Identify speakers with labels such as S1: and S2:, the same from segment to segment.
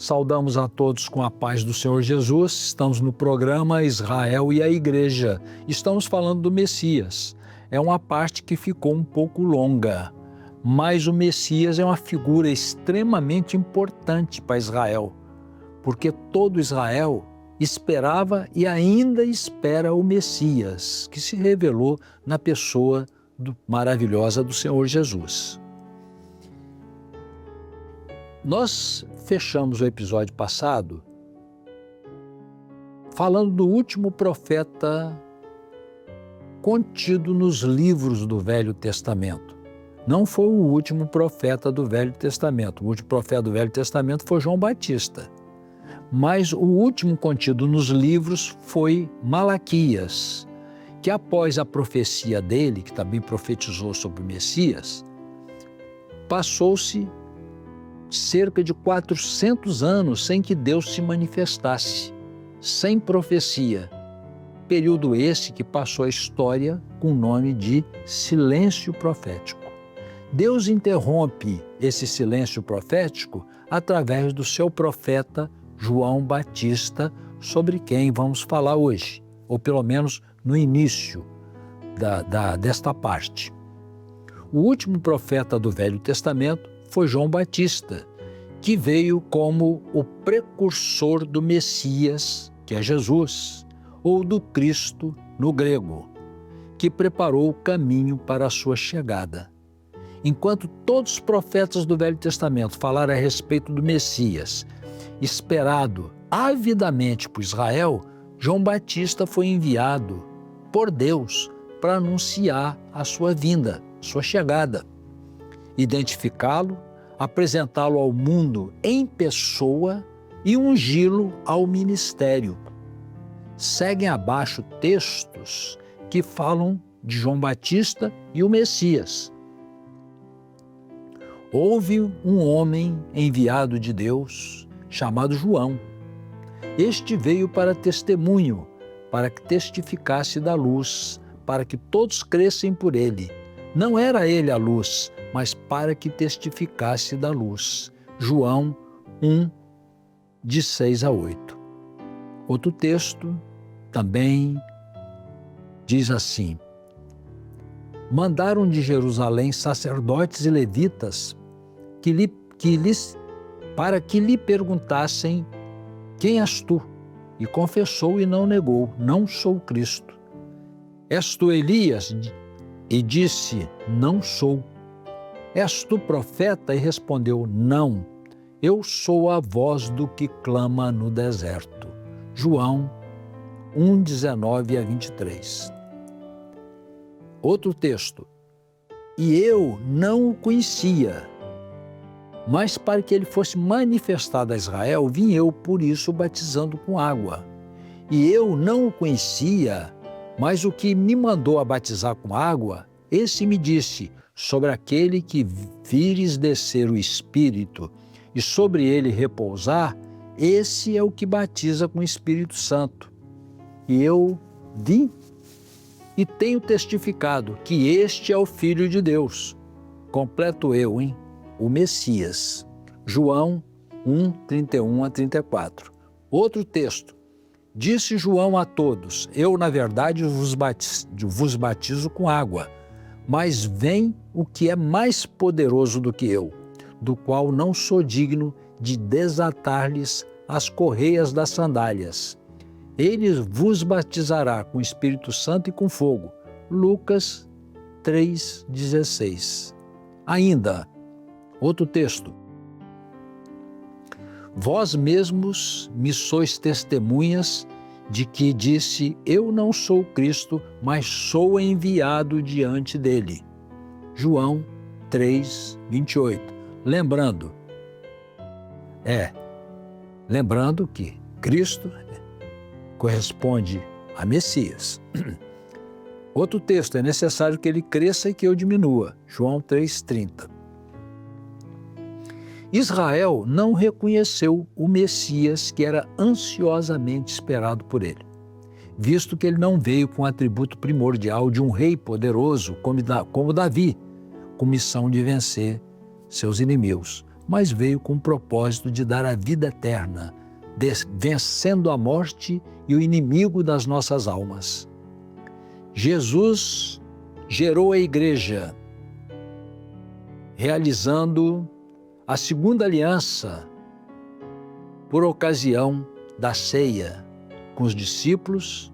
S1: Saudamos a todos com a paz do Senhor Jesus. Estamos no programa Israel e a Igreja. Estamos falando do Messias. É uma parte que ficou um pouco longa, mas o Messias é uma figura extremamente importante para Israel, porque todo Israel esperava e ainda espera o Messias, que se revelou na pessoa maravilhosa do Senhor Jesus. Nós fechamos o episódio passado falando do último profeta contido nos livros do Velho Testamento. Não foi o último profeta do Velho Testamento. O último profeta do Velho Testamento foi João Batista. Mas o último contido nos livros foi Malaquias, que após a profecia dele, que também profetizou sobre o Messias, passou-se cerca de 400 anos sem que Deus se manifestasse, sem profecia. Período esse que passou a história com o nome de silêncio profético. Deus interrompe esse silêncio profético através do seu profeta João Batista, sobre quem vamos falar hoje, ou pelo menos no início desta parte. O último profeta do Velho Testamento foi João Batista, que veio como o precursor do Messias, que é Jesus, ou do Cristo no grego, que preparou o caminho para a sua chegada. Enquanto todos os profetas do Velho Testamento falaram a respeito do Messias, esperado avidamente por Israel, João Batista foi enviado por Deus para anunciar a sua vinda, sua chegada, identificá-lo, apresentá-lo ao mundo em pessoa e ungí-lo ao ministério. Seguem abaixo textos que falam de João Batista e o Messias. Houve um homem enviado de Deus chamado João. Este veio para testemunho, para que testificasse da luz, para que todos crescem por ele. Não era ele a luz, mas para que testificasse da luz. João 1, de 6 a 8. Outro texto também diz assim: mandaram de Jerusalém sacerdotes e levitas para que lhe perguntassem: quem és tu? E confessou e não negou: não sou Cristo. És tu Elias? E disse: não sou. És tu profeta? E respondeu: não, eu sou a voz do que clama no deserto. João 1, 19 a 23. Outro texto: e eu não o conhecia, mas para que ele fosse manifestado a Israel, vim eu por isso batizando com água. E eu não o conhecia, mas o que me mandou a batizar com água, esse me disse: sobre aquele que vires descer o Espírito e sobre ele repousar, esse é o que batiza com o Espírito Santo. E eu vim e tenho testificado que este é o Filho de Deus. Completo eu, hein? O Messias. João 1, 31 a 34. Outro texto: disse João a todos: eu, na verdade, vos batizo com água, mas vem o que é mais poderoso do que eu, do qual não sou digno de desatar-lhes as correias das sandálias. Ele vos batizará com o Espírito Santo e com fogo. Lucas 3,16. Ainda, outro texto: vós mesmos me sois testemunhas de que disse: eu não sou Cristo, mas sou enviado diante dele. João 3, 28. Lembrando que Cristo corresponde a Messias. Outro texto: é necessário que ele cresça e que eu diminua. João 3,30. Israel não reconheceu o Messias que era ansiosamente esperado por ele, visto que ele não veio com o atributo primordial de um rei poderoso como Davi, com missão de vencer seus inimigos. mas veio com o propósito de dar a vida eterna, vencendo a morte e o inimigo das nossas almas. Jesus gerou a igreja, realizando a segunda aliança por ocasião da ceia com os discípulos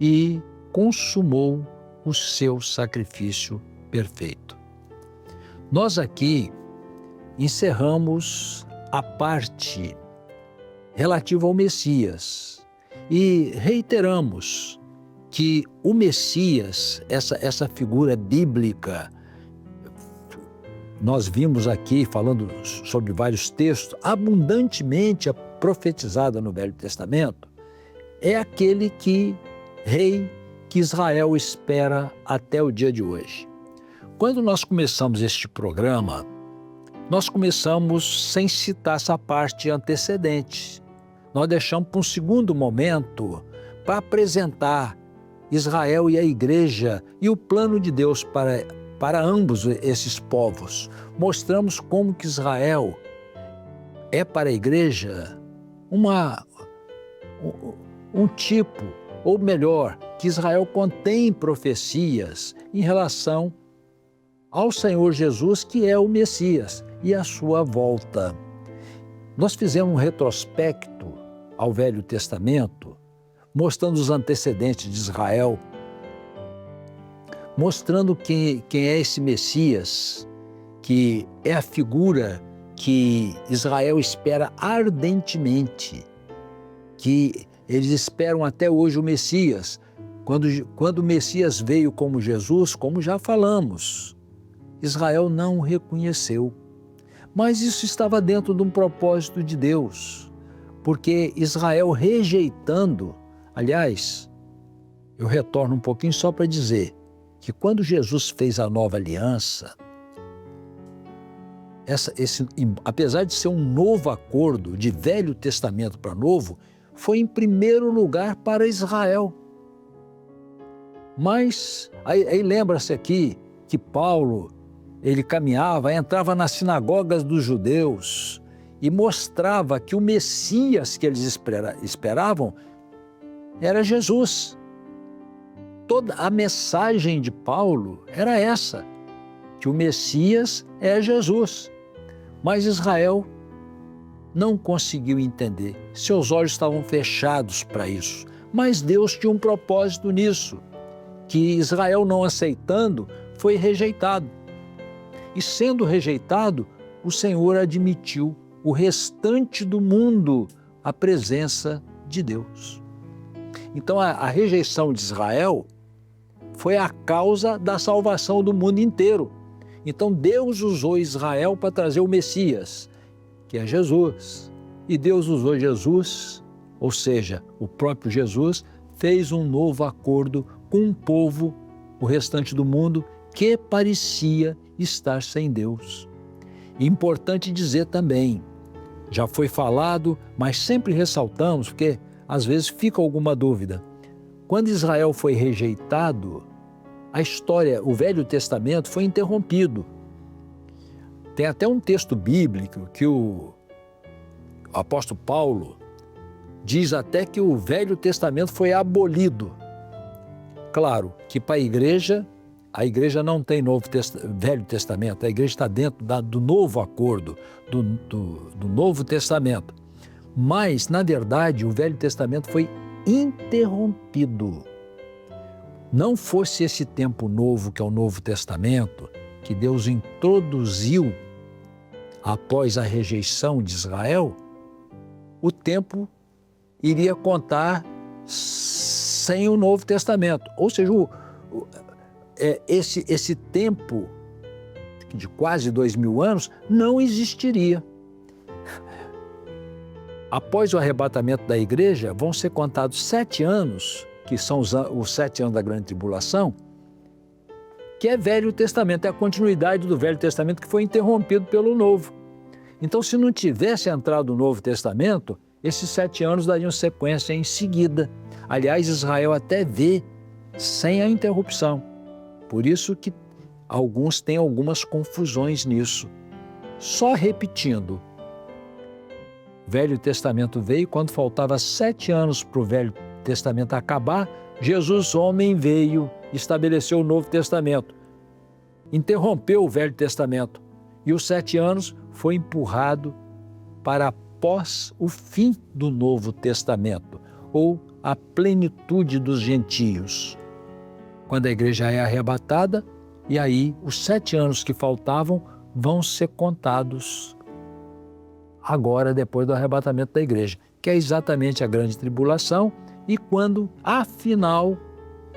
S1: e consumou o seu sacrifício perfeito. Nós aqui encerramos a parte relativa ao Messias e reiteramos que o Messias, essa figura bíblica, nós vimos aqui, falando sobre vários textos, abundantemente profetizada no Velho Testamento, é aquele rei que Israel espera até o dia de hoje. Quando nós começamos este programa, nós começamos sem citar essa parte antecedente. Nós deixamos para um segundo momento para apresentar Israel e a igreja e o plano de Deus para ambos esses povos. Mostramos como que Israel é para a igreja um tipo, ou melhor, que Israel contém profecias em relação ao Senhor Jesus, que é o Messias, e a sua volta. Nós fizemos um retrospecto ao Velho Testamento, mostrando os antecedentes de Israel, mostrando quem é esse Messias, que é a figura que Israel espera ardentemente, que eles esperam até hoje o Messias. Quando o Messias veio como Jesus, como já falamos, Israel não o reconheceu. Mas isso estava dentro de um propósito de Deus, porque Israel rejeitando, aliás, eu retorno um pouquinho só para dizer que quando Jesus fez a nova aliança, apesar de ser um novo acordo de Velho Testamento para Novo, foi em primeiro lugar para Israel. Mas aí lembra-se aqui que Paulo, ele caminhava, entrava nas sinagogas dos judeus e mostrava que o Messias que eles esperavam era Jesus. Toda a mensagem de Paulo era essa, que o Messias é Jesus. Mas Israel não conseguiu entender. Seus olhos estavam fechados para isso. Mas Deus tinha um propósito nisso, que Israel não aceitando, foi rejeitado. E sendo rejeitado, o Senhor admitiu o restante do mundo à presença de Deus. Então a rejeição de Israel foi a causa da salvação do mundo inteiro. Então Deus usou Israel para trazer o Messias, que é Jesus. E Deus usou Jesus, ou seja, o próprio Jesus, fez um novo acordo com um povo, o restante do mundo, que parecia estar sem Deus. E importante dizer também, já foi falado, mas sempre ressaltamos, porque às vezes fica alguma dúvida. Quando Israel foi rejeitado, a história, o Velho Testamento foi interrompido. Tem até um texto bíblico que o apóstolo Paulo diz até que o Velho Testamento foi abolido. Claro que para a igreja não tem Velho Testamento, a igreja está dentro do novo acordo, do Novo Testamento. Mas, na verdade, o Velho Testamento foi interrompido. Não fosse esse tempo novo, que é o Novo Testamento, que Deus introduziu após a rejeição de Israel, o tempo iria contar sem o Novo Testamento. Ou seja, esse tempo de quase 2000 anos não existiria. Após o arrebatamento da igreja, vão ser contados 7 anos, que são os 7 anos da grande tribulação, que é Velho Testamento, é a continuidade do Velho Testamento que foi interrompido pelo Novo. Então, se não tivesse entrado o Novo Testamento, esses 7 anos dariam sequência em seguida. Aliás, Israel até vê sem a interrupção. Por isso que alguns têm algumas confusões nisso. Só repetindo. O Velho Testamento veio quando faltava 7 anos para o Velho Testamento acabar. Jesus, homem, veio, estabeleceu o Novo Testamento, interrompeu o Velho Testamento e os 7 anos foi empurrado para após o fim do Novo Testamento, ou a plenitude dos gentios, quando a igreja é arrebatada, e aí os 7 anos que faltavam vão ser contados agora, depois do arrebatamento da igreja, que é exatamente a grande tribulação e quando, afinal,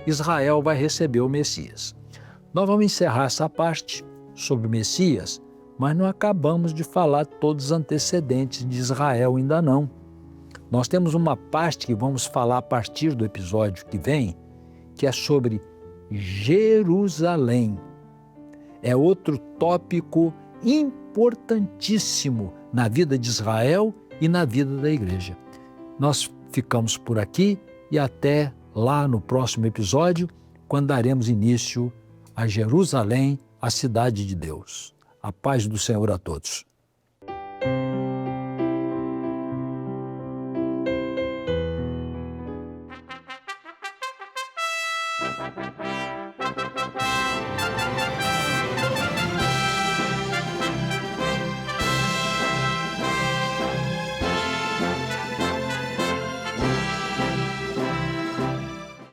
S1: Israel vai receber o Messias. Nós vamos encerrar essa parte sobre o Messias, mas não acabamos de falar todos os antecedentes de Israel ainda não. Nós temos uma parte que vamos falar a partir do episódio que vem, que é sobre Jerusalém. É outro tópico importantíssimo na vida de Israel e na vida da igreja. Nós ficamos por aqui e até lá no próximo episódio, quando daremos início a Jerusalém, a cidade de Deus. A paz do Senhor a todos.